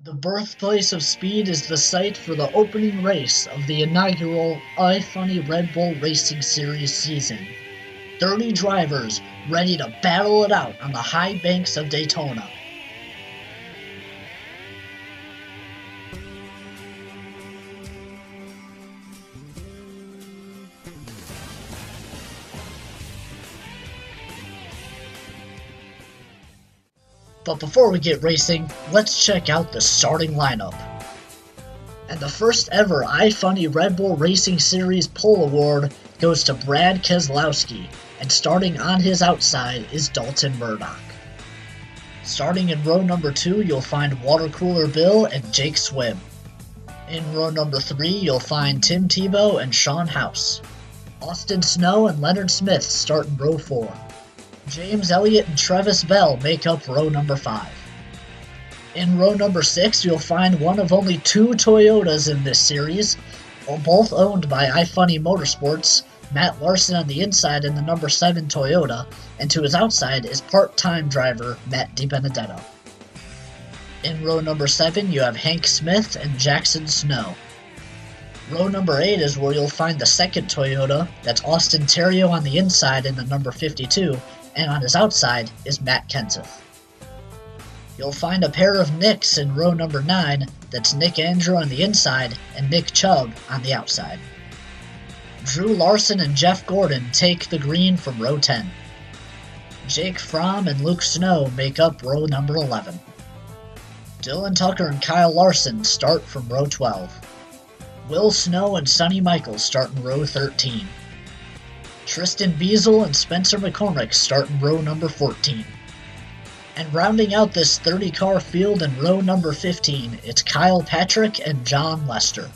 The birthplace of speed is the site for the opening race of the inaugural iFunny Red Bull Racing Series season. 30 drivers ready to battle it out on the high banks of Daytona. But before we get racing, let's check out the starting lineup. And the first ever iFunny Red Bull Racing Series pole award goes to Brad Keselowski, and starting on his outside is Dalton Murdoch. Starting in row number 2, you'll find Water Cooler Bill and Jake Swim. In row number 3, you'll find Tim Tebow and Sean House. Austin Snow and Leonard Smith start in row 4. James Elliott and Travis Bell make up row number 5. In row number 6, you'll find one of only 2 Toyotas in this series, both owned by iFunny Motorsports. Matt Larson on the inside in the number 7 Toyota, and to his outside is part-time driver Matt DiBenedetto. In row number 7, you have Hank Smith and Jackson Snow. Row number 8 is where you'll find the second Toyota, that's Austin Terrio on the inside in the number 52, and on his outside is Matt Kenseth. You'll find a pair of Nicks in row number 9, that's Nick Andrew on the inside and Nick Chubb on the outside. Drew Larson and Jeff Gordon take the green from row 10. Jake Fromm and Luke Snow make up row number 11. Dylan Tucker and Kyle Larson start from row 12. Will Snow and Sonny Michaels start in row 13. Tristan Beazle and Spencer McCormick start in row number 14. And rounding out this 30-car field in row number 15, it's Kyle Patrick and John Lester.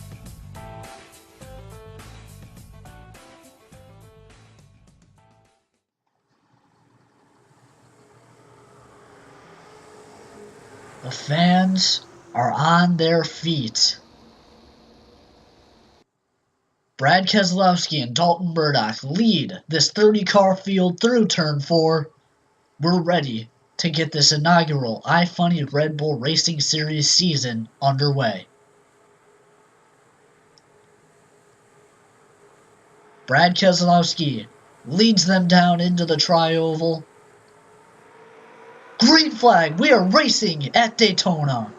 The fans are on their feet. Brad Keselowski and Dalton Murdoch lead this 30-car field through turn 4. We're ready to get this inaugural iFunny Red Bull Racing Series season underway. Brad Keselowski leads them down into the tri-oval. Green flag, we are racing at Daytona.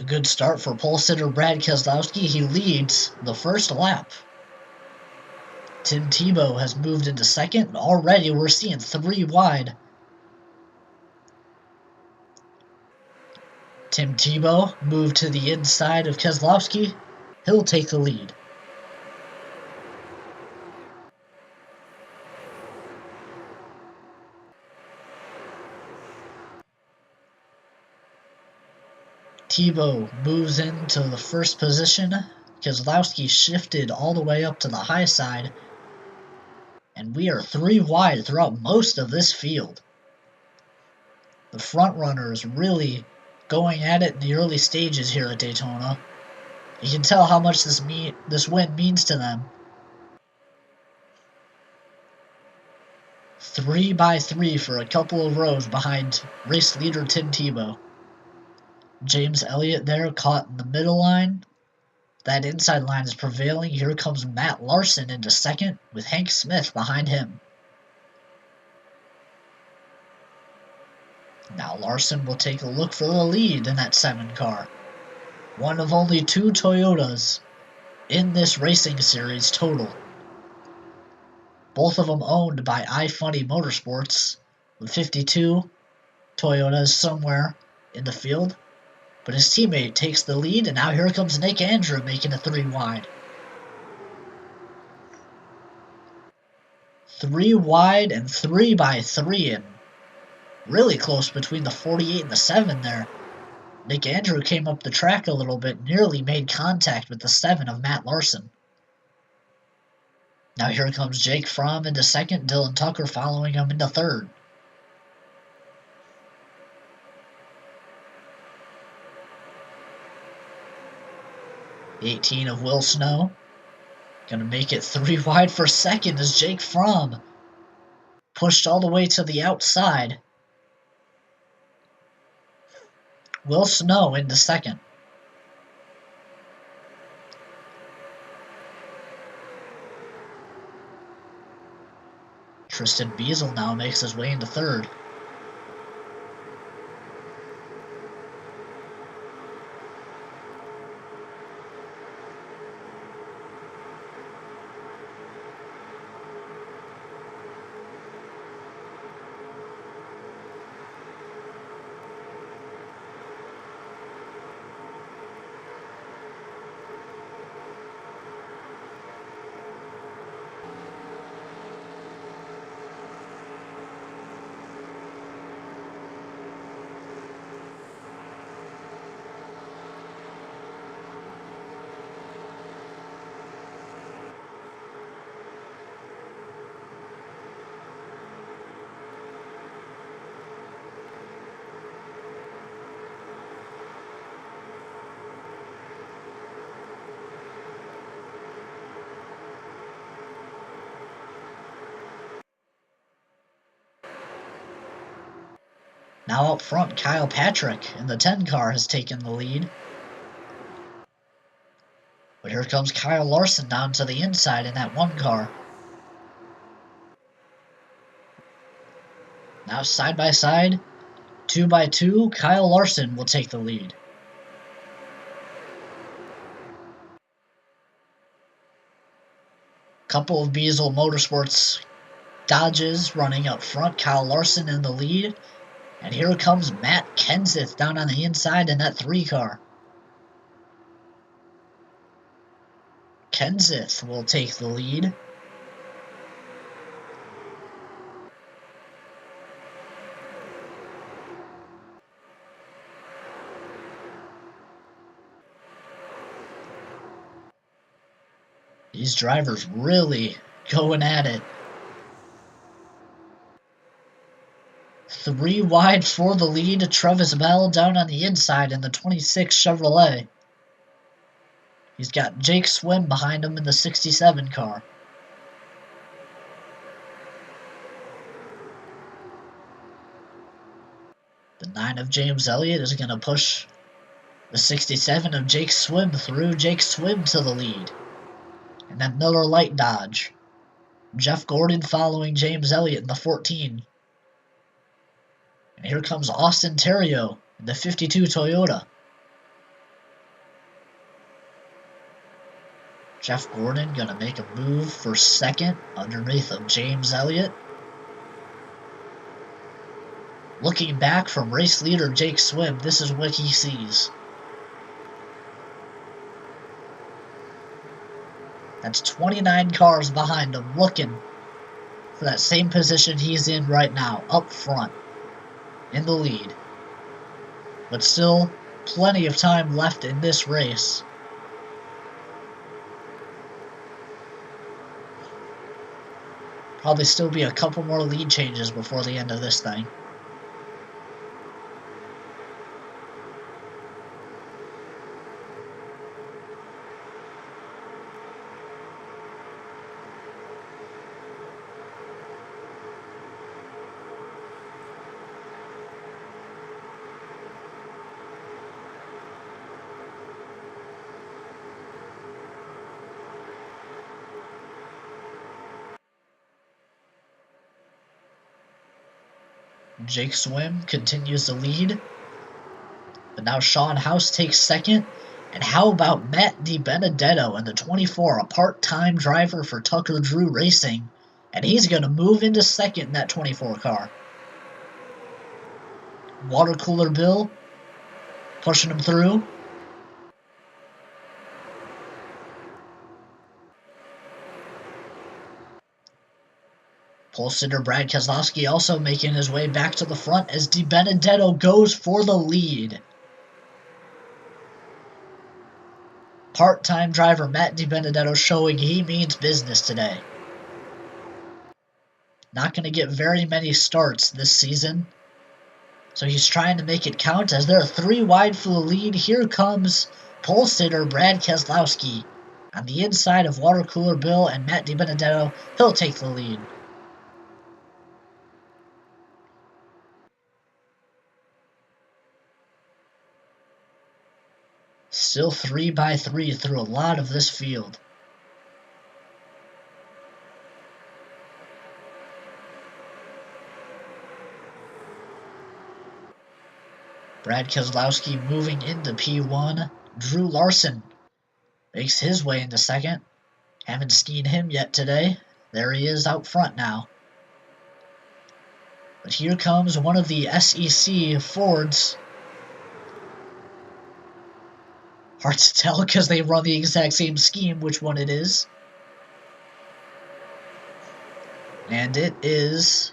A good start for pole sitter Brad Keselowski. He leads the first lap. Tim Tebow has moved into second, and already we're seeing 3 wide. Tim Tebow moved to the inside of Keselowski. He'll take the lead. Tebow moves into the first position. Keselowski shifted all the way up to the high side. And we are 3 wide throughout most of this field. The front runners really going at it in the early stages here at Daytona. You can tell how much this win means to them. 3 by 3 for a couple of rows behind race leader Tim Tebow. James Elliott there caught in the middle line. That inside line is prevailing. Here comes Matt Larson into second with Hank Smith behind him. Now Larson will take a look for the lead in that 7 car. One of only 2 Toyotas in this racing series total. Both of them owned by iFunny Motorsports, with 52 Toyotas somewhere in the field. But his teammate takes the lead, and now here comes Nick Andrew making a 3 wide. 3 wide and 3 by 3, and really close between the 48 and the 7 there. Nick Andrew came up the track a little bit, nearly made contact with the 7 of Matt Larson. Now here comes Jake Fromm into second, Dylan Tucker following him into third. The 18 of Will Snow. Gonna make it 3 wide for second as Jake Fromm pushed all the way to the outside. Will Snow into second. Tristan Beazle now makes his way into third. Now up front, Kyle Patrick in the 10 car has taken the lead. But here comes Kyle Larson down to the inside in that 1 car. Now side by side, 2 by 2, Kyle Larson will take the lead. Couple of Beazle Motorsports Dodges running up front, Kyle Larson in the lead. And here comes Matt Kenseth down on the inside in that 3 car. Kenseth will take the lead. These drivers really going at it. 3 wide for the lead. Travis Bell down on the inside in the 26 Chevrolet. He's got Jake Swim behind him in the 67 car. The 9 of James Elliott is going to push the 67 of Jake Swim through. Jake Swim to the lead. And that Miller Lite Dodge. Jeff Gordon following James Elliott in the 14. And here comes Austin Terrio in the 52 Toyota. Jeff Gordon going to make a move for second underneath of James Elliott. Looking back from race leader Jake Swim, this is what he sees. That's 29 cars behind him looking for that same position he's in right now, up front, in the lead. But still, plenty of time left in this race. Probably still be a couple more lead changes before the end of this thing. Jake Swim continues to lead. But now Sean House takes second. And how about Matt DiBenedetto in the 24, a part-time driver for Tucker Drew Racing, And he's going to move into second in that 24 car. Water Cooler Bill pushing him through. Pole sitter Brad Keselowski also making his way back to the front as DiBenedetto goes for the lead. Part-time driver Matt DiBenedetto showing he means business today. Not going to get very many starts this season, so he's trying to make it count as there are 3 wide for the lead. Here comes pole sitter Brad Keselowski on the inside of Water Cooler Bill and Matt DiBenedetto. He'll take the lead. Still 3x3 through a lot of this field. Brad Keselowski moving into P1. Drew Larson makes his way into second. Haven't seen him yet today. There he is out front now. But here comes one of the SEC Fords. Hard to tell because they run the exact same scheme which one it is. And it is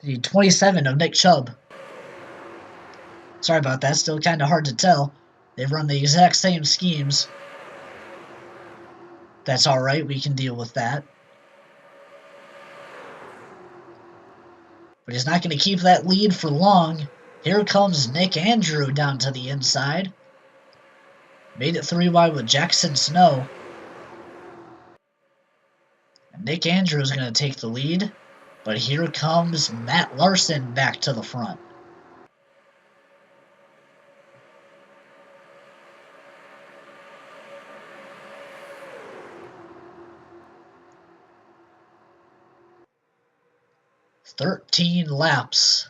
the 27 of Nick Chubb. Sorry about that, still kind of hard to tell. They run the exact same schemes. That's alright, we can deal with that. But he's not going to keep that lead for long. Here comes Nick Andrew down to the inside. Made it 3 wide with Jackson Snow. And Nick Andrew is going to take the lead. But here comes Matt Larson back to the front. "13 laps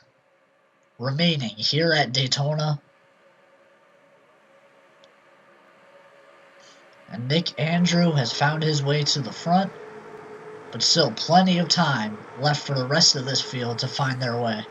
remaining here at Daytona. And Nick Andrew has found his way to the front, but still plenty of time left for the rest of this field to find their way.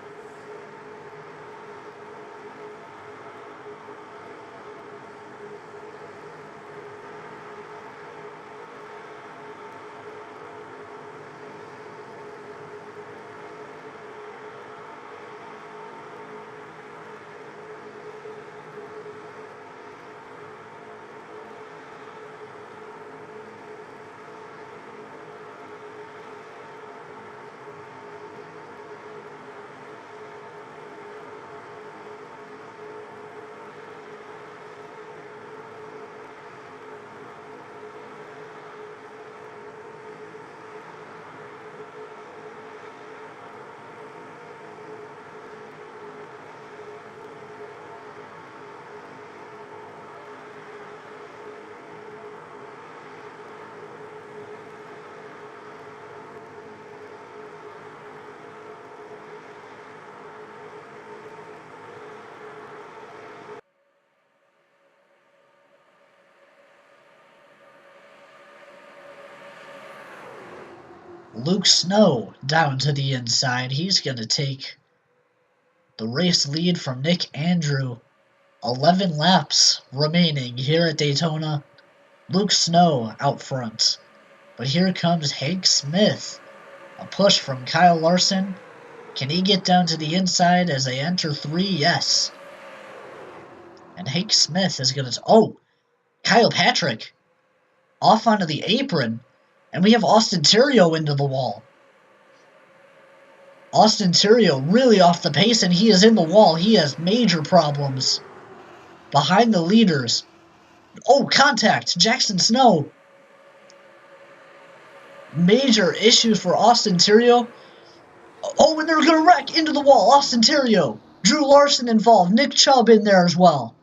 Luke Snow down to the inside. He's going to take the race lead from Nick Andrew. 11 laps remaining here at Daytona. Luke Snow out front. But here comes Hank Smith. A push from Kyle Larson. Can he get down to the inside as they enter 3? Yes. And Hank Smith is going to... Oh! Kyle Patrick off onto the apron. And we have Austin Theriault into the wall. Austin Theriault really off the pace, and he is in the wall. He has major problems behind the leaders. Oh, contact! Jackson Snow. Major issues for Austin Theriault. Oh, and they're going to wreck into the wall. Austin Theriault. Drew Larson involved. Nick Chubb in there as well.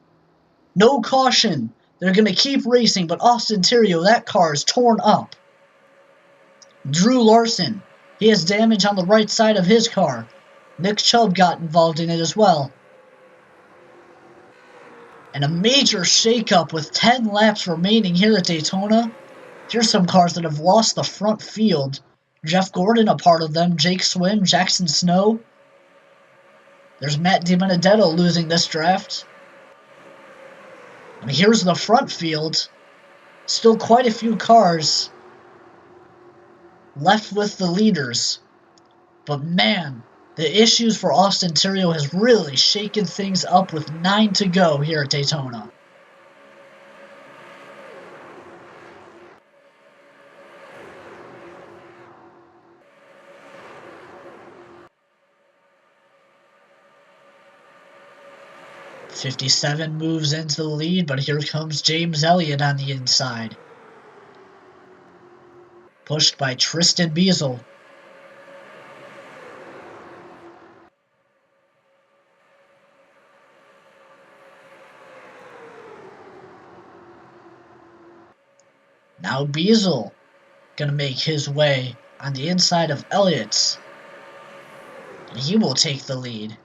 No caution. They're going to keep racing, but Austin Theriault, that car is torn up. Drew Larson, he has damage on the right side of his car. Nick Chubb got involved in it as well. And a major shakeup with 10 laps remaining here at Daytona. Here's some cars that have lost the front field. Jeff Gordon, a part of them. Jake Swim, Jackson Snow. There's Matt DiBenedetto losing this draft. And here's the front field. Still quite a few cars left with the leaders. But man, the issues for Austin Theriault has really shaken things up with 9 to go here at Daytona. '57 moves into the lead, but here comes James Elliott on the inside. Pushed by Tristan Biesel. Now Biesel gonna make his way on the inside of Elliott's. And he will take the lead.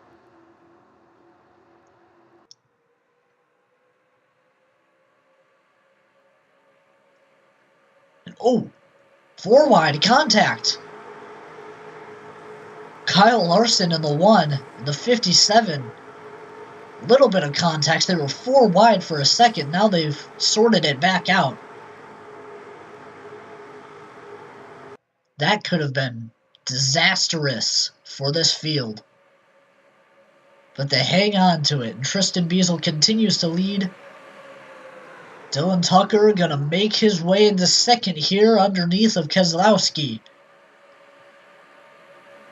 And oh, 4 wide contact. Kyle Larson in the 1, the 57. Little bit of contact. They were 4 wide for a second. Now they've sorted it back out. That could have been disastrous for this field. But they hang on to it, and Tristan Biesel continues to lead. Dylan Tucker gonna make his way into second here underneath of Keselowski.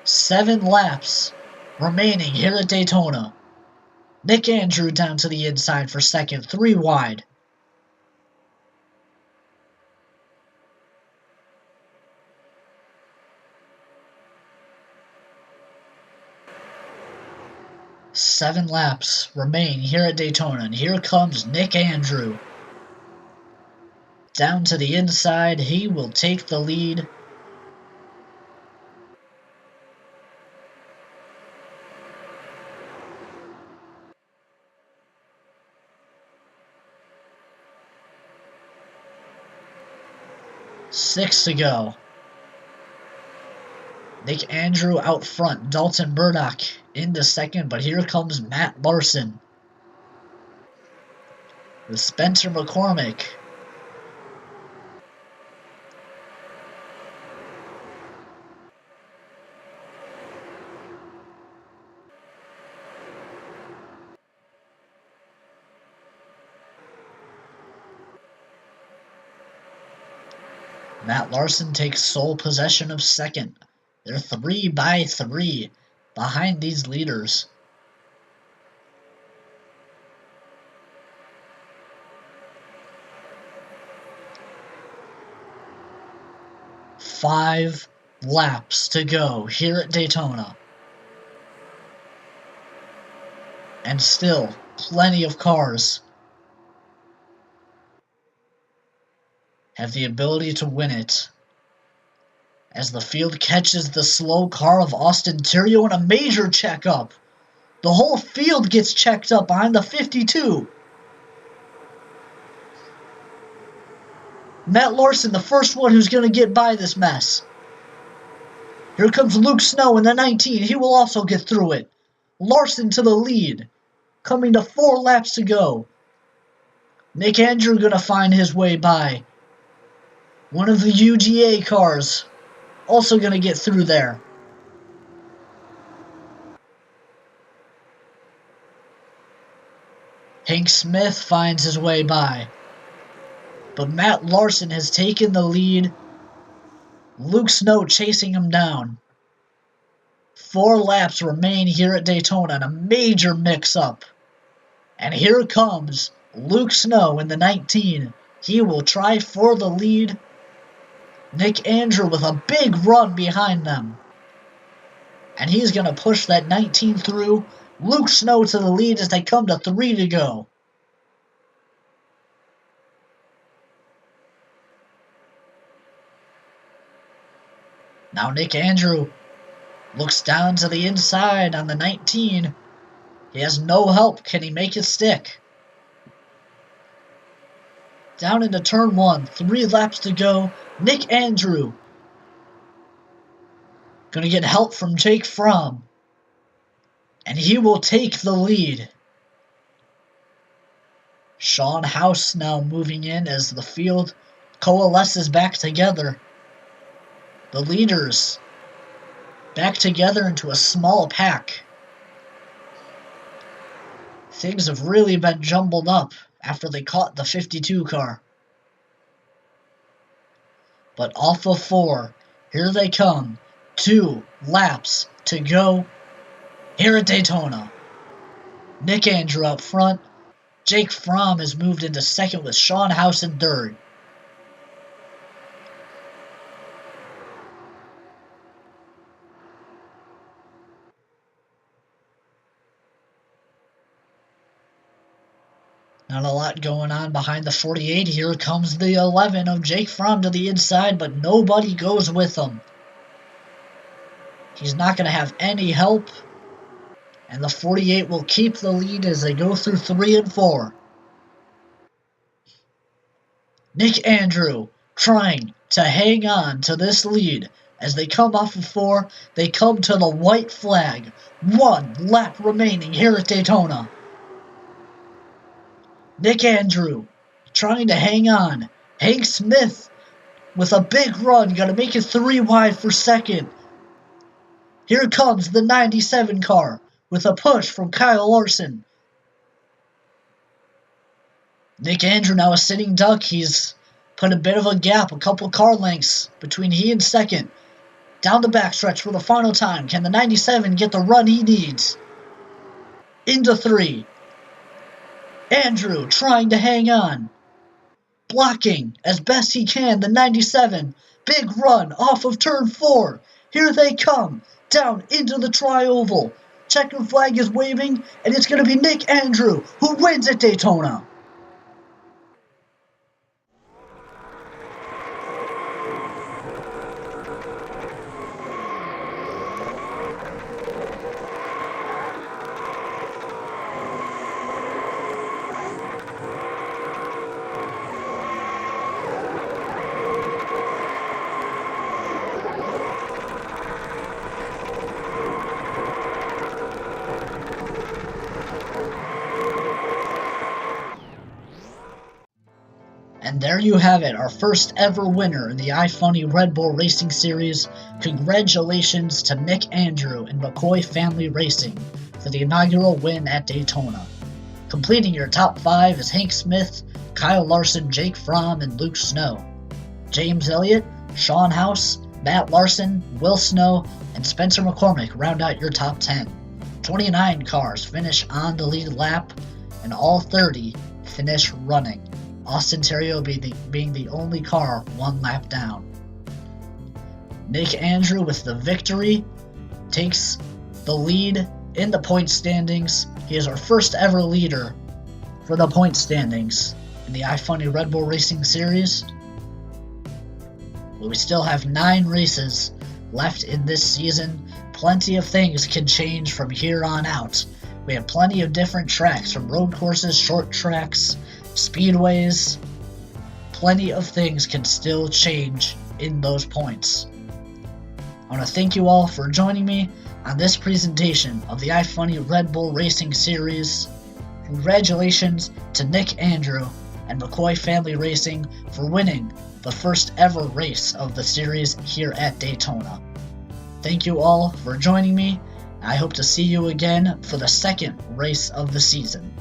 7 laps remaining here at Daytona. Nick Andrew down to the inside for second, 3 wide. Seven laps remain here at Daytona, and here comes Nick Andrew. Down to the inside, he will take the lead. Six to go. Nick Andrew out front. Dalton Murdoch into second, but here comes Matt Larson with Spencer McCormick. Matt Larson takes sole possession of second. They're 3 by 3 behind these leaders. Five laps to go here at Daytona. And still plenty of cars have the ability to win it. As the field catches the slow car of Austin Theriault in a major checkup. The whole field gets checked up behind the 52. Matt Larson, the first one who's going to get by this mess. Here comes Luke Snow in the 19. He will also get through it. Larson to the lead. Coming to 4 laps to go. Nick Andrew going to find his way by. One of the UGA cars also going to get through there. Hank Smith finds his way by. But Matt Larson has taken the lead. Luke Snow chasing him down. 4 laps remain here at Daytona and a major mix-up. And here comes Luke Snow in the 19. He will try for the lead. Nick Andrew with a big run behind them. And he's going to push that 19 through. Luke Snow to the lead as they come to 3 to go. Now Nick Andrew looks down to the inside on the 19. He has no help. Can he make it stick? Down into turn 1, 3 laps to go. Nick Andrew gonna get help from Jake Fromm, and he will take the lead. Sean House now moving in as the field coalesces back together. The leaders back together into a small pack. Things have really been jumbled up after they caught the 52 car. But off of 4, here they come. 2 laps to go here at Daytona. Nick Andrew up front. Jake Fromm has moved into second with Sean House in third. Not a lot going on behind the 48. Here comes the 11 of Jake Fromm to the inside, but nobody goes with him. He's not going to have any help, and the 48 will keep the lead as they go through 3 and 4. Nick Andrew trying to hang on to this lead. As they come off of 4, they come to the white flag. 1 lap remaining here at Daytona. Nick Andrew trying to hang on. Hank Smith with a big run, got to make it 3 wide for second. Here comes the 97 car with a push from Kyle Larson. Nick Andrew now a sitting duck. He's put a bit of a gap, a couple car lengths between he and second. Down the backstretch for the final time. Can the 97 get the run he needs? Into 3. Andrew trying to hang on. Blocking as best he can. The 97. Big run off of turn 4. Here they come. Down into the tri-oval. Checker flag is waving, and it's going to be Nick Andrew who wins at Daytona. And there you have it, our first ever winner in the iFunny Red Bull Racing Series. Congratulations to Nick Andrew and McCoy Family Racing for the inaugural win at Daytona. Completing your top 5 is Hank Smith, Kyle Larson, Jake Fromm, and Luke Snow. James Elliott, Sean House, Matt Larson, Will Snow, and Spencer McCormick round out your top 10. 29 cars finish on the lead lap, and all 30 finish running. Austin Terrio being the only car 1 lap down. Nick Andrew with the victory takes the lead in the point standings. He is our first ever leader for the point standings in the iFunny Red Bull Racing Series. But we still have 9 races left in this season. Plenty of things can change from here on out. We have plenty of different tracks, from road courses, short tracks, speedways. Plenty of things can still change in those points. I want to thank you all for joining me on this presentation of the iFunny Red Bull Racing Series. Congratulations to Nick Andrew and McCoy Family Racing for winning the first ever race of the series here at Daytona. Thank you all for joining me. I hope to see you again for the second race of the season.